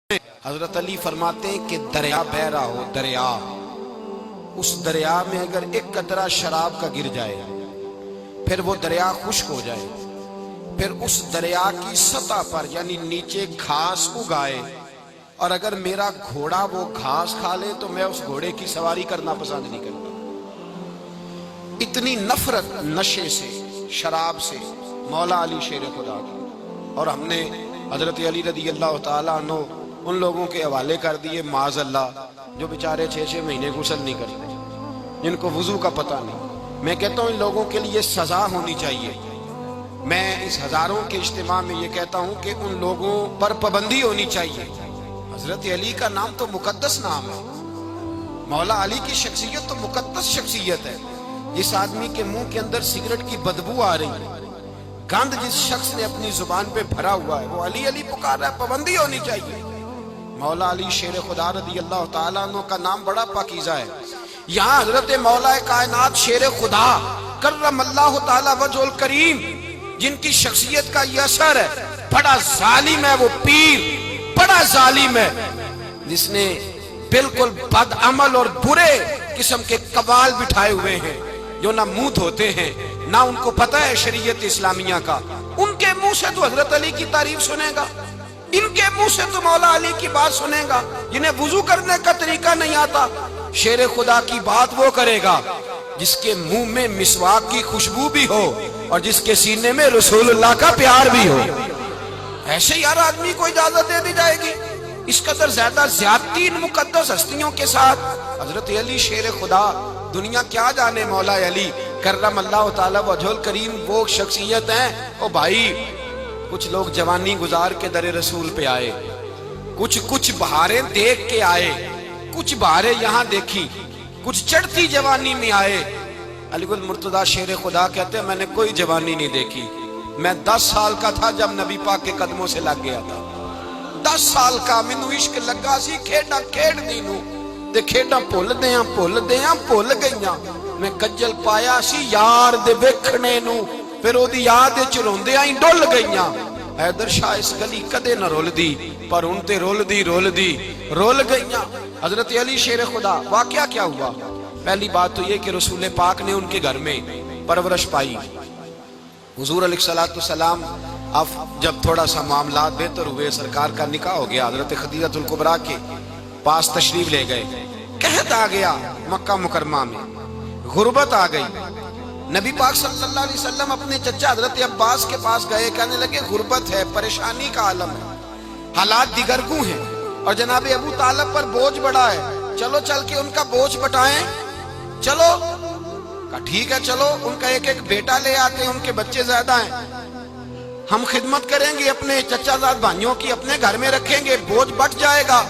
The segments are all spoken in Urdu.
حضرت علی فرماتے ہیں کہ دریا بہ رہا ہو، دریا، اس دریا میں اگر ایک قطرہ شراب کا گر جائے پھر وہ دریا خشک ہو جائے، پھر اس دریا کی سطح پر یعنی نیچے گھاس اگائے، اور اگر میرا گھوڑا وہ گھاس کھا لے تو میں اس گھوڑے کی سواری کرنا پسند نہیں کرتا۔ اتنی نفرت نشے سے، شراب سے مولا علی شیر خدا کی۔ اور ہم نے حضرت علی رضی اللہ تعالیٰ عنہ ان لوگوں کے حوالے کر دیے معاذ اللہ جو بیچارے 6 مہینے غسل نہیں کرتے، جن کو وضو کا پتہ نہیں۔ میں کہتا ہوں ان لوگوں کے لیے سزا ہونی چاہیے۔ میں اس ہزاروں کے اجتماع میں یہ کہتا ہوں کہ ان لوگوں پر پابندی ہونی چاہیے۔ حضرت علی کا نام تو مقدس نام ہے، مولا علی کی شخصیت تو مقدس شخصیت ہے۔ جس آدمی کے منہ کے اندر سگریٹ کی بدبو آ رہی ہے، گند جس شخص نے اپنی زبان پہ بھرا ہوا ہے، وہ علی علی پکار رہا ہے، پابندی ہونی چاہیے۔ مولا علی شیر خدا رضی اللہ تعالیٰ عنہ کا نام بڑا پاکیزہ ہے۔ یہاں حضرت مولا کائنات شیر خدا کرم اللہ تعالیٰ وجہ الکریم، جن کی شخصیت کا یہ اثر ہے، بڑا ظالم ہے وہ پیر، بڑا ظالم ہے، جس نے بالکل بد عمل اور برے قسم کے قوال بٹھائے ہوئے ہیں، جو نہ منہ دھوتے ہیں نہ ان کو پتہ ہے شریعت اسلامیہ کا۔ ان کے منہ سے تو حضرت علی کی تعریف سنے گا، ان کے منہ سے تو مولا علی کی بات سنے گا، جنہیں وضو کرنے کا طریقہ نہیں آتا۔ شیر خدا کی بات وہ کرے گا جس کے منہ میں مسواک کی خوشبو بھی ہو اور جس کے سینے میں رسول اللہ کا پیار بھی ہو۔ ایسے یار آدمی کو اجازت دے دی جائے گی؟ اس قدر زیادہ زیادتی ان مقدس ہستیوں کے ساتھ۔ حضرت علی شیر خدا، دنیا کیا جانے مولا علی کرم اللہ تعالیٰ وجہ الکریم وہ شخصیت ہیں۔ او بھائی، کچھ لوگ جوانی گزار کے در رسول پہ آئے، کچھ بہاریں دیکھ کے آئے، کچھ بہاریں یہاں دیکھی، کچھ چڑھتی جوانی میں آئے۔ علی گل مرتضیٰ شیر خدا کہتے ہیں میں نے کوئی جوانی نہیں دیکھی، میں 10 سال کا تھا جب نبی پاک کے قدموں سے لگ گیا تھا۔ 10 سال کا مینوں عشق لگا سی، کھیڈاں کھیڈ دی نوں تے کھیڈاں بھول گئیاں۔ میں کجل پایا سی یار دے ویکھنے نوں، پھر او دی یاد وچ روندیاں ہی ڈل گئیاں۔ حیدر شاہ اس گلی کدے نہ رول دی، پر ان تے رول گئیاں۔ حضرت علی شیر خدا، واقعہ کیا ہوا؟ پہلی بات تو یہ کہ رسول پاک نے ان کے گھر میں پرورش پائی۔ حضور علیہ السلام اب جب تھوڑا سا معاملات بہتر ہوئے، سرکار کا نکاح ہو گیا، حضرت خدیجہ الکبریٰ کے پاس تشریف لے گئے۔ قحط آ گیا مکہ مکرمہ میں، غربت آ گئی۔ نبی پاک صلی اللہ علیہ وسلم اپنے چچا حضرت عباس کے پاس گئے، کہنے لگے غربت ہے، پریشانی کا عالم ہے، حالات دیگرگوں ہیں، اور جناب ابو طالب پر بوجھ بڑا ہے، چلو چل کے ان کا بوجھ بٹائیں۔ چلو کہا ٹھیک ہے، چلو ان کا ایک بیٹا لے آتے ہیں، ان کے بچے زیادہ ہیں، ہم خدمت کریں گے اپنے چچا زاد بھائیوں کی، اپنے گھر میں رکھیں گے، بوجھ بٹ جائے گا۔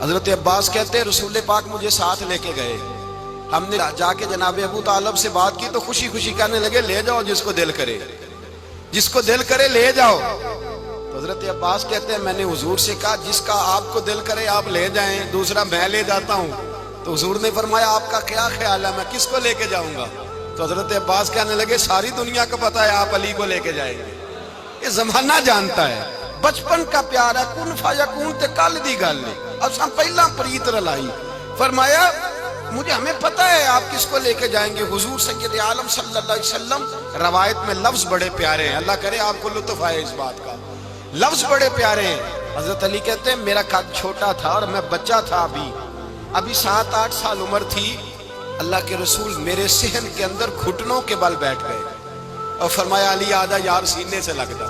حضرت عباس کہتے ہیں رسول پاک مجھے ساتھ لے کے گئے، ہم نے جا کے جناب ابو طالب سے بات کی تو خوشی خوشی کہنے لگے لے جاؤ جس کو دل کرے لے جاؤ۔ تو حضرت عباس کہتے ہیں میں نے حضور سے کہا جس کا آپ کو دل کرے آپ لے جائیں، دوسرا میں لے جاتا ہوں۔ تو حضور نے فرمایا آپ کا کیا خیال ہے، میں کس کو لے کے جاؤں گا؟ تو حضرت عباس کہنے لگے ساری دنیا کو پتا ہے آپ علی کو لے کے جائیں گے، یہ زمانہ جانتا ہے، بچپن کا پیار ہے، کن فیکون تے کل دی گل نہیں، اب سب پہلا پریت رلائی۔ فرمایا ہمیں پتہ ہے آپ کس کو لے کے جائیں گے، حضور سید عالم صلی اللہ علیہ وسلم۔ روایت میں لفظ بڑے پیارے ہیں، اللہ کرے آپ کو لطف آئے اس بات کا، لفظ بڑے پیارے ہیں۔ حضرت علی کہتے ہیں میرا قد چھوٹا تھا اور میں بچہ تھا، ابھی 7-8 سال عمر تھی، اللہ کے رسول میرے صحن کے اندر گھٹنوں کے بل بیٹھ گئے اور فرمایا علی آدھا یار سینے سے لگتا۔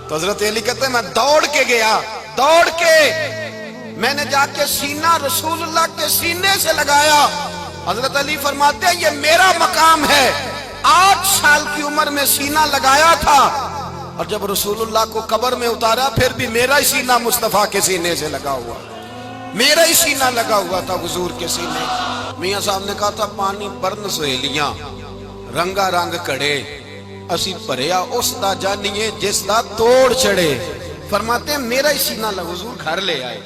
تو حضرت علی کہتے ہیں میں دوڑ کے گیا، میں نے جا کے سینہ رسول اللہ کے سینے سے لگایا۔ حضرت علی فرماتے ہیں یہ میرا مقام ہے، 8 سال کی عمر میں سینہ لگایا تھا، اور جب رسول اللہ کو قبر میں اتارا پھر بھی میرا ہی سینہ مصطفیٰ کے سینے سے لگا ہوا، میرا ہی سینہ لگا ہوا تھا حضور کے سینے۔ میاں صاحب نے کہا تھا پانی برن سہیلیاں رنگا رنگ کڑے، اسی پریا اس دا جانیے جس دا توڑ چڑھے۔ فرماتے ہیں میرا ہی سینہ لگا، حضور گھر لے آئے۔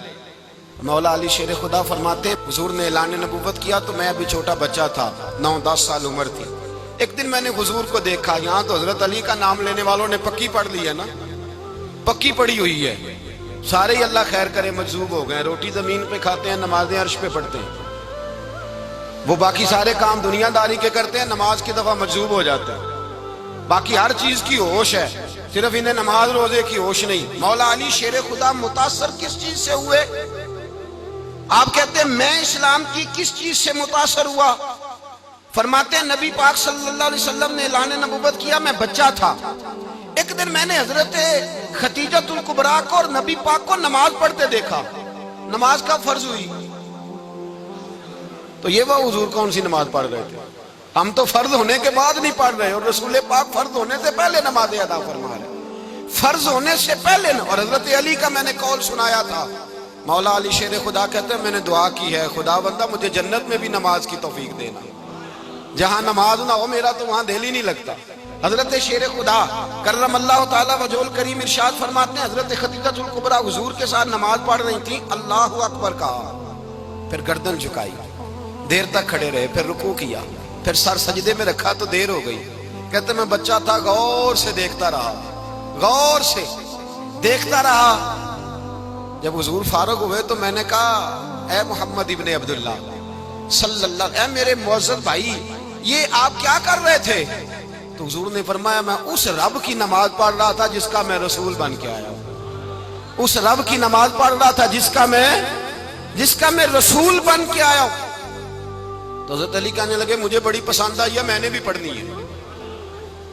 مولا علی شیر خدا فرماتے حضور نے اعلان نبوت کیا تو میں ابھی چھوٹا بچہ تھا، 9-10 سال عمر تھی۔ ایک دن میں نے حضور کو دیکھا، یہاں تو حضرت علی کا نام لینے والوں نے پکی پڑھ لی ہے نا، پکی پڑی ہوئی ہے، سارے ہی اللہ خیر کرے مجذوب ہو گئے، روٹی زمین پہ کھاتے ہیں، نمازیں عرش پہ پڑھتے ہیں، وہ باقی سارے کام دنیا داری کے کرتے ہیں، نماز کی دفعہ مجذوب ہو جاتا ہے، باقی ہر چیز کی ہوش ہے، صرف انہیں نماز روزے کی ہوش نہیں۔ مولا علی شیر خدا متاثر کس چیز سے ہوئے؟ آپ کہتے ہیں میں اسلام کی کس چیز سے متاثر ہوا؟ فرماتے ہیں نبی پاک صلی اللہ علیہ وسلم نے اعلان نبوت کیا، میں بچہ تھا، ایک دن میں نے حضرت خدیجۃ الکبریٰ کو اور نبی پاک کو نماز پڑھتے دیکھا۔ نماز کب فرض ہوئی؟ تو یہ وہ حضور کون سی نماز پڑھ رہے تھے؟ ہم تو فرض ہونے کے بعد نہیں پڑھ رہے، اور رسول پاک فرض ہونے سے پہلے نماز ادا فرما رہے، فرض ہونے سے پہلے۔ اور حضرت علی کا میں نے قول سنایا تھا، مولا علی شیر خدا کہتے ہیں میں نے دعا کی ہے، خدا بندہ مجھے جنت میں بھی نماز کی توفیق دینا، جہاں نماز نہ ہو میرا تو وہاں دل ہی نہیں لگتا۔ حضرت شیر خدا کرم اللہ تعالیٰ وجہ الکریم ارشاد فرماتے ہیں حضرت خدیجۃ الکبریٰ حضور کے ساتھ نماز پڑھ رہی تھیں، اللہ اکبر کہا، پھر گردن جھکائی، دیر تک کھڑے رہے، پھر رکوع کیا، پھر سر سجدے میں رکھا تو دیر ہو گئی۔ کہتے میں بچہ تھا، غور سے دیکھتا رہا، غور سے دیکھتا رہا۔ جب حضور فارغ ہوئے تو میں نے کہا اے محمد ابن عبداللہ صلی اللہ، اے میرے معزز بھائی یہ آپ کیا کر رہے تھے؟ تو حضور نے فرمایا میں اس رب کی نماز پڑھ رہا تھا جس کا میں رسول بن کے آیا ہوں، اس رب کی نماز پڑھ رہا تھا جس کا میں رسول بن کے آیا ہوں۔ تو حضرت علی کہنے لگے مجھے بڑی پسند آئی ہے، میں نے بھی پڑھنی ہے۔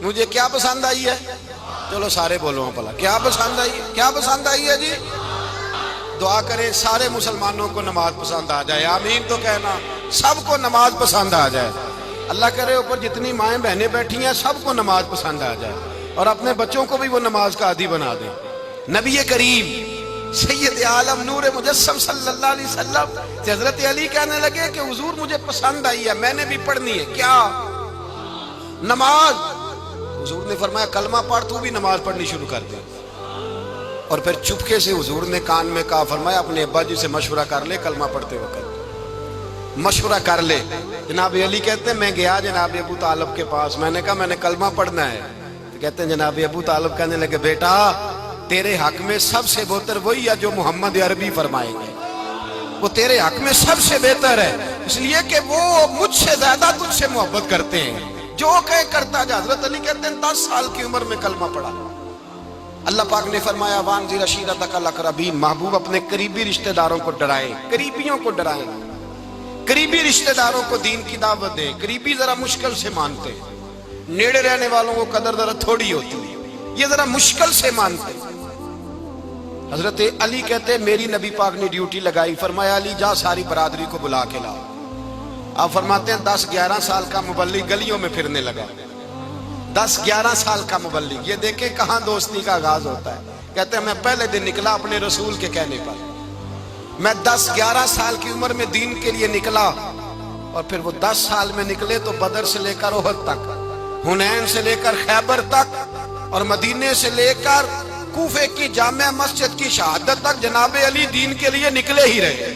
مجھے کیا پسند آئی ہے؟ چلو سارے بولو پلا، کیا پسند آئی ہے؟ کیا پسند آئی ہے جی؟ دعا کریں سارے مسلمانوں کو نماز پسند آ جائے، آمین تو کہنا، سب کو نماز پسند آ جائے۔ اللہ کرے اوپر جتنی مائیں بہنیں بیٹھی ہیں سب کو نماز پسند آ جائے، اور اپنے بچوں کو بھی وہ نماز کا عادی بنا دیں۔ نبی کریم سید عالم نور مجسم صلی اللہ علیہ وسلم سے حضرت علی کہنے لگے کہ حضور مجھے پسند آئی ہے، میں نے بھی پڑھنی ہے۔ کیا؟ نماز۔ حضور نے فرمایا کلمہ پڑھ، تو بھی نماز پڑھنی شروع کر دے۔ اور پھر چپکے سے حضور نے کان میں کہا، فرمایا اپنے ابا جی سے مشورہ کر لے کلمہ پڑھتے وقت، مشورہ کر لے۔ جناب علی کہتے ہیں میں گیا جناب ابو طالب کے پاس، میں نے کہا میں نے کلمہ پڑھنا ہے۔ تو کہتے ہیں جناب ابو طالب کہنے لگے بیٹا تیرے حق میں سب سے بہتر وہی ہے جو محمد عربی فرمائیں گے، وہ تیرے حق میں سب سے بہتر ہے، اس لیے کہ وہ مجھ سے زیادہ تجھ سے محبت کرتے ہیں، جو کہے کرتا جا۔ حضرت علی کہتے ہیں 10 سال کی عمر میں کلمہ پڑھا۔ اللہ پاک نے فرمایا وانذر عشیرتک الاقربین، محبوب اپنے قریبی رشتہ داروں کو ڈرائیں، قریبیوں کو ڈرائیں، قریبی رشتہ داروں کو دین کی دعوت دیں۔ قریبی ذرا مشکل سے مانتے، نیڑے رہنے والوں کو قدر ذرا تھوڑی ہوتی ہے، یہ ذرا مشکل سے مانتے۔ حضرت علی کہتے ہیں میری نبی پاک نے ڈیوٹی لگائی، فرمایا علی جا ساری برادری کو بلا کے لاؤ۔ آپ فرماتے ہیں 10-11 سال کا مبلغ گلیوں میں پھرنے لگا، 10-11 سال کا مبلغ، یہ دیکھیں کہاں دوستی کا آغاز ہوتا ہے۔ کہتے ہیں میں پہلے دن نکلا اپنے رسول کے کہنے پر، میں 10-11 سال کی عمر میں دین کے لیے نکلا، اور پھر وہ 10 سال میں نکلے تو بدر سے لے کر احد تک، حنین سے لے کر خیبر تک، اور مدینے سے لے کر کوفے کی جامع مسجد کی شہادت تک جناب علی دین کے لیے نکلے ہی رہے۔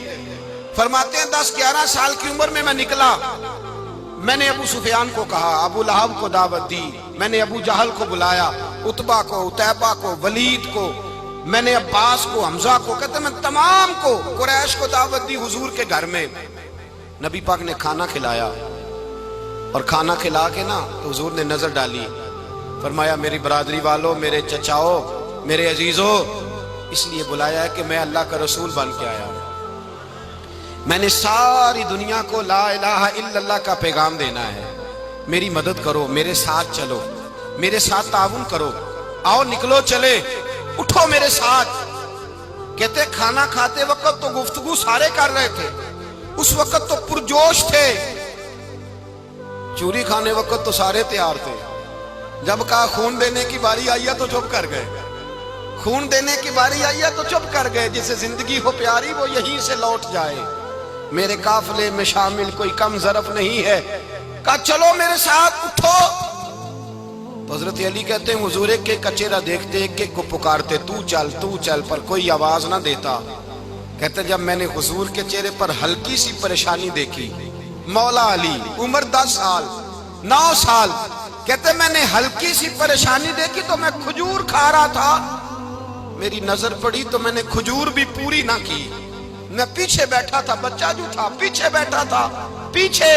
فرماتے ہیں 10-11 سال کی عمر میں نکلا، میں نے ابو سفیان کو کہا، ابو لہب کو دعوت دی، میں نے ابو جہل کو بلایا، عتبہ کو، عتیبہ کو، ولید کو، میں نے عباس کو، حمزہ کو، کہتے ہیں میں تمام کو، قریش کو دعوت دی حضور کے گھر میں۔ نبی پاک نے کھانا کھلایا، اور کھانا کھلا کے نا تو حضور نے نظر ڈالی، فرمایا میری برادری والوں، میرے چچاؤ، میرے عزیزوں، اس لیے بلایا ہے کہ میں اللہ کا رسول بن کے آیا ہوں، میں نے ساری دنیا کو لا الہ الا اللہ کا پیغام دینا ہے، میری مدد کرو، میرے ساتھ چلو، میرے ساتھ تعاون کرو، آؤ نکلو چلے، اٹھو میرے ساتھ۔ کہتے کھانا کھاتے وقت تو گفتگو سارے کر رہے تھے، اس وقت تو پرجوش تھے، چوری کھانے وقت تو سارے تیار تھے، جب کہا خون دینے کی باری آئی ہے تو چپ کر گئے، خون دینے کی باری آئی ہے تو چپ کر گئے، جسے زندگی ہو پیاری وہ یہیں سے لوٹ جائے، میرے قافلے میں شامل کوئی کم ظرف نہیں ہے، کہا چلو میرے ساتھ اٹھو۔ تو حضرت علی کہتے ہیں حضور ایک ایک کا چہرہ دیکھتے ایک ایک کو پکارتے تو چل، پر کوئی آواز نہ دیتا۔ کہتے جب میں نے حضور کے چہرے پر ہلکی سی پریشانی دیکھی، مولا علی عمر 10 سال 9 سال، کہتے میں نے ہلکی سی پریشانی دیکھی تو میں کھجور کھا رہا تھا، میری نظر پڑی تو میں نے کھجور بھی پوری نہ کی. میں پیچھے بیٹھا تھا, بچہ جو تھا پیچھے بیٹھا تھا, پیچھے.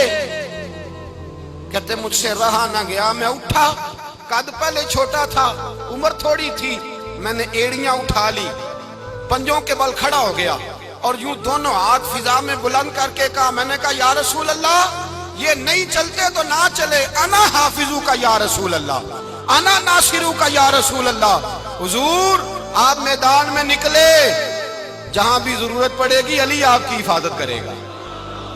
کہتے مجھ سے رہا نہ گیا, میں اٹھا. قد پہلے چھوٹا تھا, عمر تھوڑی تھی. میں نے ایڑیاں اٹھا لی, پنجوں کے بل کھڑا ہو گیا اور یوں دونوں ہاتھ فضا میں بلند کر کے کہا, میں نے کہا یا رسول اللہ یہ نہیں چلتے تو نہ چلے, انا حافظو کا یا رسول اللہ, انا ناصرو کا یا رسول اللہ. حضور آپ میدان میں نکلے, جہاں بھی ضرورت پڑے گی علی آپ کی حفاظت کرے گا.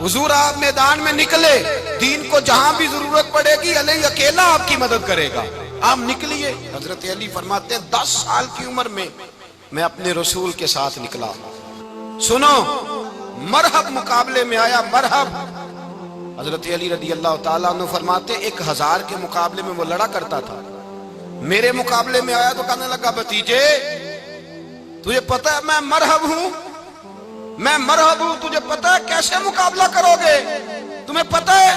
حضور آپ میدان میں نکلے, دین کو جہاں بھی ضرورت پڑے گی علی اکیلا آپ کی مدد کرے گا. آپ نکلیے. حضرت علی فرماتے ہیں 10 سال کی عمر میں اپنے رسول کے ساتھ نکلا. سنو, مرحب مقابلے میں آیا, مرحب. حضرت علی رضی اللہ تعالیٰ عنہ فرماتے 1000 کے مقابلے میں وہ لڑا کرتا تھا. میرے مقابلے میں آیا تو کہنے لگا بھتیجے تجھے پتہ ہے میں مرحب ہوں, میں مرحب ہوں, تجھے پتہ ہے کیسے مقابلہ کرو گے, تمہیں پتہ ہے.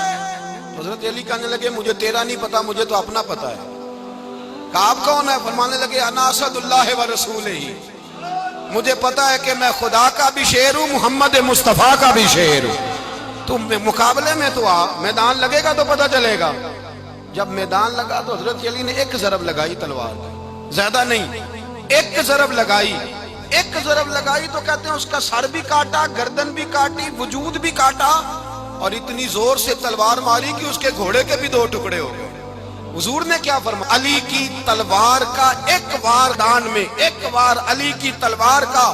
حضرت علی کہنے لگے مجھے تیرا نہیں پتا, مجھے تو اپنا پتا ہے. کہا آپ کون ہے؟ فرمانے لگے انا اسد اللہ و رسول ہی, مجھے پتا ہے کہ میں خدا کا بھی شیر ہوں, محمد مصطفیٰ کا بھی شیر ہوں. تم مقابلے میں تو آ, میدان لگے گا تو پتہ چلے گا. جب میدان لگا تو حضرت علی نے ایک ضرب لگائی تلوار, زیادہ نہیں, ایک ضرب لگائی. ایک ضرب لگائی تو کہتے ہیں اس کا سر بھی کاٹا, گردن بھی کاٹی, وجود بھی کاٹا, اور اتنی زور سے تلوار ماری کہ اس کے گھوڑے کے بھی 2 ٹکڑے ہو گئے. حضور نے کیا فرمایا؟ علی کی تلوار کا ایک وار دان میں, ایک وار علی کی تلوار کا,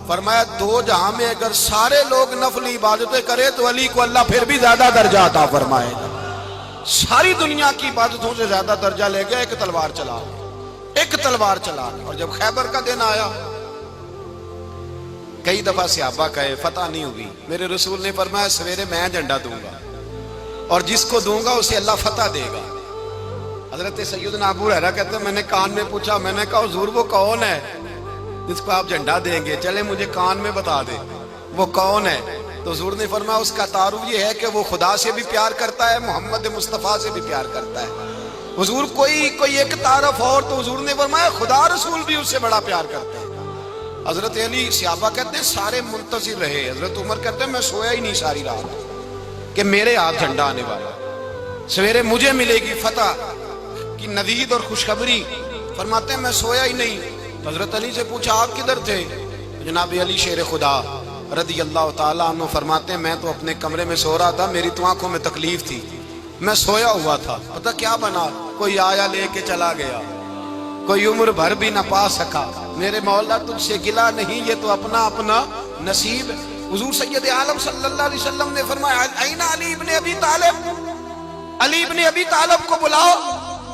فرمایا 2 جہاں میں اگر سارے لوگ نفل عبادتیں کرے تو علی کو اللہ پھر بھی زیادہ درجہ عطا فرمائے گا. ساری دنیا کی عبادتوں سے زیادہ درجہ لے گیا ایک تلوار چلا, ایک تلوار چلا. اور جب خیبر کا دن آیا, کئی دفعہ صحابہ کہے فتح نہیں ہوگی, میرے رسول نے فرمایا سویرے میں جھنڈا دوں گا اور جس کو دوں گا اسے اللہ فتح دے گا. حضرت سیدنا ابو ہریرہ کہتے ہیں میں نے کان میں پوچھا, میں نے کہا حضور وہ کون ہے جس کو آپ جھنڈا دیں گے, چلے مجھے کان میں بتا دیں وہ کون ہے. تو حضور نے فرمایا اس کا تعارف یہ ہے کہ وہ خدا سے بھی پیار کرتا ہے, محمد مصطفیٰ سے بھی پیار کرتا ہے. حضور کوئی ایک تعارف اور, تو حضور نے فرمایا خدا رسول بھی اس سے بڑا پیار کرتا ہے. حضرت علی صحابہ کہتے ہیں سارے منتظر رہے. حضرت عمر کہتے ہیں میں سویا ہی نہیں ساری رات کہ میرے ہاتھ جھنڈا آنے والا, سویرے مجھے ملے گی فتح کی نوید اور خوشخبری. فرماتے ہیں میں سویا ہی نہیں. حضرت علی سے پوچھا آپ کدھر تھے؟ جناب علی شیر خدا رضی اللہ تعالیٰ عنہ فرماتے ہیں میں تو اپنے کمرے میں سو رہا تھا, میری تو آنکھوں میں تکلیف تھی, میں سویا ہوا تھا. پتہ کیا بنا, کوئی آیا لے کے چلا گیا, کوئی عمر بھر بھی نہ پا سکا. میرے مولا تجھ سے گلا نہیں, یہ تو اپنا اپنا نصیب ہے. حضور سید عالم صلی اللہ علیہ وسلم نے فرمایا این علی ابن ابی طالب, علی ابن ابی طالب کو بلاؤ.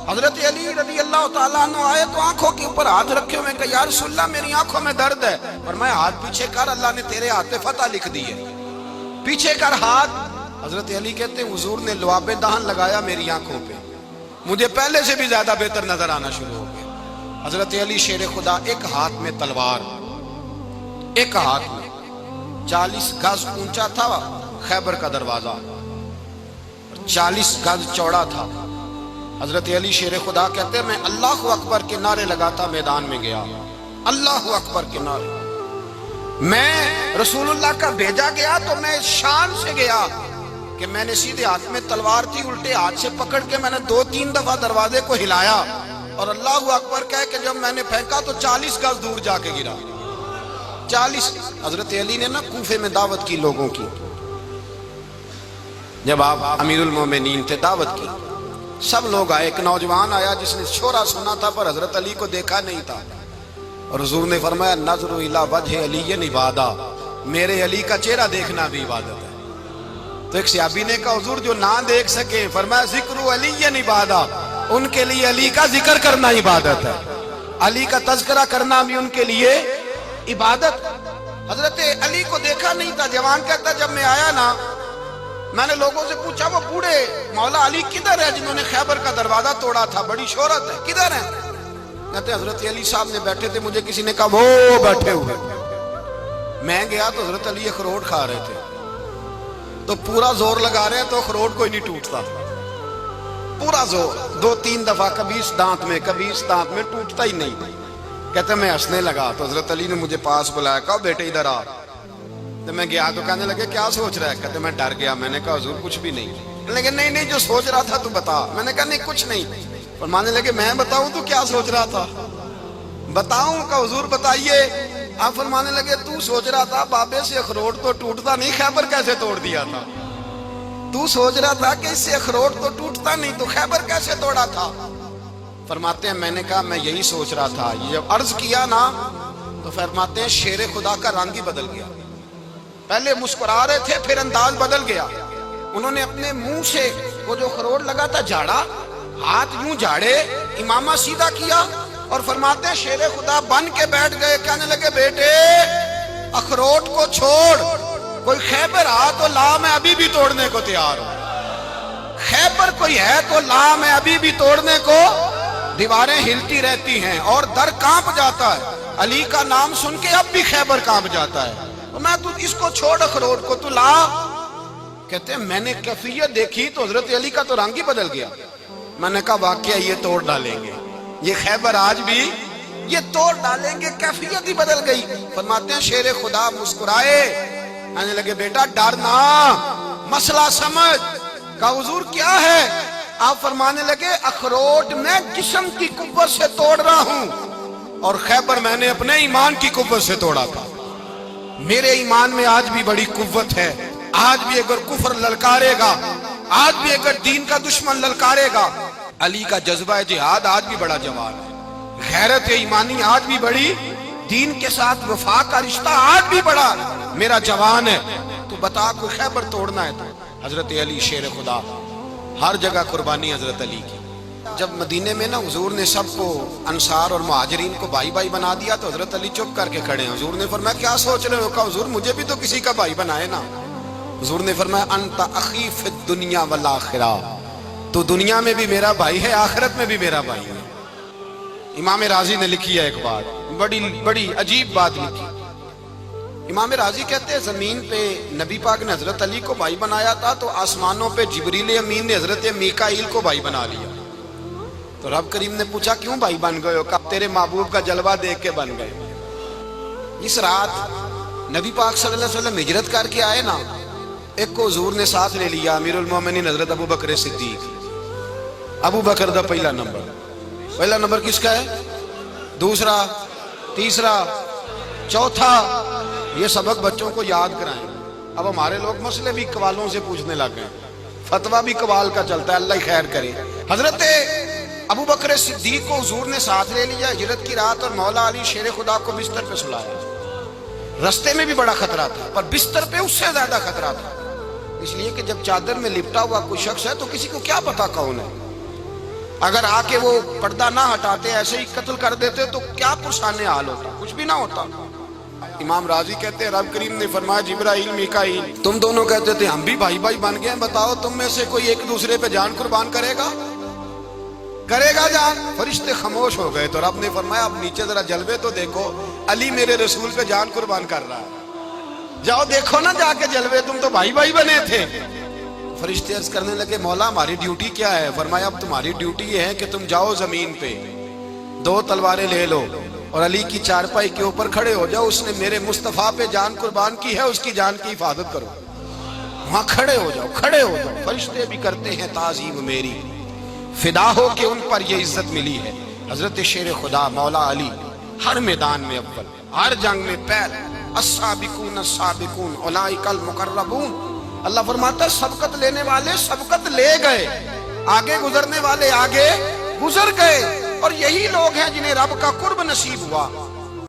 حضرت علی رضی اللہ تعالیٰ عنہ آئے تو آنکھوں کے اوپر ہاتھ رکھے ہوئے, کہ یا رسول اللہ میری آنکھوں میں درد ہے. فرمایا ہاتھ پیچھے کر, اللہ نے تیرے ہاتھ پہ فتح لکھ دی ہے, پیچھے کر ہاتھ. حضرت علی کہتے ہیں حضور نے لعاب دہن لگایا میری آنکھوں پہ, مجھے پہلے سے بھی زیادہ بہتر نظر آنا شروع ہو گیا. حضرت علی شیر خدا ایک ہاتھ میں تلوار, ایک ہاتھ میں 40 گز اونچا تھا خیبر کا دروازہ, 40 گز چوڑا تھا. حضرت علی شیر خدا کہتے ہیں میں اللہ اکبر کے نعرے لگاتا میدان میں گیا, اللہ اکبر کے نعرے. میں رسول اللہ کا بھیجا گیا تو میں شان سے گیا کہ میں نے سیدھے ہاتھ میں تلوار تھی, الٹے ہاتھ سے پکڑ کے میں نے 2-3 دفعہ دروازے کو ہلایا اور اللہ اکبر کہہ کہ جب میں نے پھینکا تو 40 گز دور جا کے گرا. 40. حضرت علی نے نا کوفے میں دعوت کی لوگوں کی, جب آپ امیر المومنین تھے دعوت کی, سب لوگ آئے. ایک نوجوان آیا جس نے شورا سنا تھا پر حضرت علی کو دیکھا نہیں تھا, اور حضور نے فرمایا نظر الی وجہ علی عبادہ, میرے علی کا چہرہ دیکھنا بھی عبادت ہے. تو ایک صحابی نے کہا حضور جو نہ دیکھ سکے, فرمایا ذکر علی عبادہ, ان کے لیے علی کا ذکر کرنا عبادت ہے, علی کا تذکرہ کرنا بھی ان کے لیے عبادت. حضرت علی کو دیکھا نہیں تھا. جوان کہتا جب میں آیا نا میں نے لوگوں سے پوچھا وہ بوڑھے مولا علی کدھر ہے جنہوں نے خیبر کا دروازہ توڑا تھا, بڑی شہرت ہے, کدھر ہیں؟ کہتے حضرت علی صاحب نے بیٹھے تھے, مجھے کسی نے کہا وہ بیٹھے ہوئے. میں گیا تو حضرت علی اخروٹ کھا رہے تھے, تو پورا زور لگا رہے ہیں تو اخروٹ کوئی نہیں ٹوٹتا, پورا زور 2-3 دفعہ, کبھی اس دانت میں کبھی اس دانت میں, ٹوٹتا ہی نہیں. کہتے میں ہنسنے لگا تو حضرت علی نے مجھے پاس بلایا، کہا بیٹے ادھر آ۔ تو میں گیا تو کہنے لگے کیا سوچ رہا ہے؟ کہتے میں ڈر گیا۔ میں نے کہا حضور کچھ بھی نہیں۔ لیکن نہیں جو سوچ رہا تھا تو بتا۔ میں نے کہا نہیں کچھ نہیں۔ فرمانے لگے میں بتاؤں تو کیا سوچ رہا تھا؟ بتاؤں؟ کہ حضور بتائیے۔ آپ فرمانے لگے تو سوچ رہا تھا بابے سے اخروٹ تو ٹوٹتا نہیں، خیبر کیسے توڑ دیا تھا؟ تو سوچ رہا تھا کہ اس سے اخروٹ تو ٹوٹتا نہیں تو خیبر کیسے توڑا تھا؟ فرماتے ہیں میں نے کہا میں یہی سوچ رہا تھا۔ یہ جب عرض کیا نا تو فرماتے ہیں شیر خدا کا رنگ ہی بدل گیا۔ پہلے مسکرا رہے تھے پھر انداز بدل گیا۔ انہوں نے اپنے منہ سے وہ جو اخروٹ لگا تھا جھاڑا، ہاتھ یوں جھاڑے، امامہ سیدھا کیا اور فرماتے ہیں شیر خدا بن کے بیٹھ گئے۔ کہنے لگے بیٹے اخروٹ کو چھوڑ، کوئی خیبر آ تو لا، میں ابھی بھی توڑنے کو تیار ہوں۔ خیبر کوئی ہے تو لا، میں ابھی بھی توڑنے کو۔ دیواریں ہلتی رہتی ہیں اور در کانپ جاتا ہے، علی کا نام سن کے اب بھی خیبر کانپ جاتا ہے۔ میں تو اس کو چھوڑ اخروٹ کو تو لا۔ کہتے ہیں میں نے کیفیت دیکھی تو حضرت علی کا تو رنگ ہی بدل گیا۔ میں نے کہا واقعہ یہ توڑ ڈالیں گے، یہ خیبر آج بھی یہ توڑ ڈالیں گے، کیفیت ہی بدل گئی۔ فرماتے ہیں شیر خدا مسکرائے، کہنے لگے بیٹا ڈرنا، مسئلہ سمجھ۔ کہا حضور کیا ہے؟ آپ فرمانے لگے اخروٹ میں جسم کی قوت سے توڑ رہا ہوں اور خیبر میں نے اپنے ایمان کی قوت سے توڑا تھا۔ میرے ایمان میں آج بھی بڑی قوت ہے، آج بھی اگر کفر للکارے گا، آج بھی اگر دین کا دشمن للکارے گا، علی کا جذبہ جہاد آج بھی بڑا جوان ہے، غیرت ایمانی آج بھی بڑی، دین کے ساتھ وفا کا رشتہ آج بھی بڑا میرا جوان ہے۔ تو بتا کوئی خیبر توڑنا ہے تو حضرت علی شیر خدا، ہر جگہ قربانی حضرت علی کی۔ جب مدینے میں نا حضور نے سب کو انصار اور مہاجرین کو بھائی بھائی بنا دیا تو حضرت علی چپ کر کے کھڑے ہیں۔ حضور نے فرمایا کیا سوچ رہے ہو؟ کہا حضور مجھے بھی تو کسی کا بھائی بنائے نا۔ حضور نے فرمایا انت اخی فی الدنیا والآخرہ، تو دنیا میں بھی میرا بھائی ہے، آخرت میں بھی میرا بھائی ہے۔ امام راضی نے لکھی ہے ایک بات، بڑی عجیب بات لکھی۔ امام راضی کہتے ہیں زمین پہ نبی پاک نے حضرت علی کو بھائی بنایا تھا تو آسمانوں پہ جبریل امین نے حضرت میکائیل کو بھائی بنا لیا۔ تو رب کریم نے پوچھا کیوں بھائی بن گئے ہو؟ کہا تیرے محبوب کا جلوہ دیکھ کے بن گئے۔ اس رات نبی پاک صلی اللہ علیہ وسلم ہجرت کر کے آئے نا، ایک کو حضور نے ساتھ لے لیا، امیر المومنین حضرت ابو بکر صدیق۔ ابو بکر دا پہلا نمبر کس کا ہے؟ دوسرا، تیسرا، چوتھا، یہ سبق بچوں کو یاد کرائیں۔ اب ہمارے لوگ مسئلے بھی قوالوں سے پوچھنے لگ گئے، فتویٰ بھی قوال کا چلتا ہے، اللہ خیر کرے۔ حضرت ابو بکر صدیق کو حضور نے ساتھ لے لیا ہجرت کی رات اور مولا علی شیر خدا کو بستر پہ سلایا۔ رستے میں بھی بڑا خطرہ تھا پر بستر پہ اس سے زیادہ خطرہ تھا، اس لیے کہ جب چادر میں لپٹا ہوا کوئی شخص ہے تو کسی کو کیا پتا کون ہے، اگر آ کے وہ پردہ نہ ہٹاتے ایسے ہی قتل کر دیتے تو کیا پرسانے حال ہوتا، کچھ بھی نہ ہوتا۔ امام راضی کہتے ہیں رب کریم نے فرمایا جبرائیل میکائیل تم دونوں کہتے تھے ہم بھی بھائی بھائی بن گئے ہیں، بتاؤ تم میں سے کوئی ایک دوسرے پہ جان قربان کرے گا جان؟ فرشتے خاموش ہو گئے تو رب نے فرمایا اب نیچے ذرا جلوے تو دیکھو، علی میرے رسول پہ جان قربان کر رہا ہے، جاؤ دیکھو نا جا کے جلوے، تم تو بھائی بھائی بنے تھے۔ فرشتے عرض کرنے لگے مولا ہماری ڈیوٹی کیا ہے؟ فرمایا اب تمہاری ڈیوٹی یہ ہے کہ تم جاؤ زمین پہ 2 تلواریں لے لو اور علی کی چارپائی کے اوپر کھڑے ہو جاؤ، اس نے میرے مصطفیٰ پہ جان قربان کی ہے، اس کی جان کی حفاظت کرو، وہاں کھڑے ہو جاؤ۔ فرشتے بھی کرتے ہیں تعظیم میری، فدا ہو کہ ان پر یہ عزت ملی ہے۔ حضرت شیر خدا مولا علی ہر میدان میں اول، ہر جنگ میں پہل، السابقون السابقون اولئک المقربون۔ اللہ فرماتا ہے سبقت لینے والے سبقت لے گئے، آگے گزرنے والے آگے گزر گئے، اور یہی لوگ ہیں جنہیں رب کا قرب نصیب ہوا۔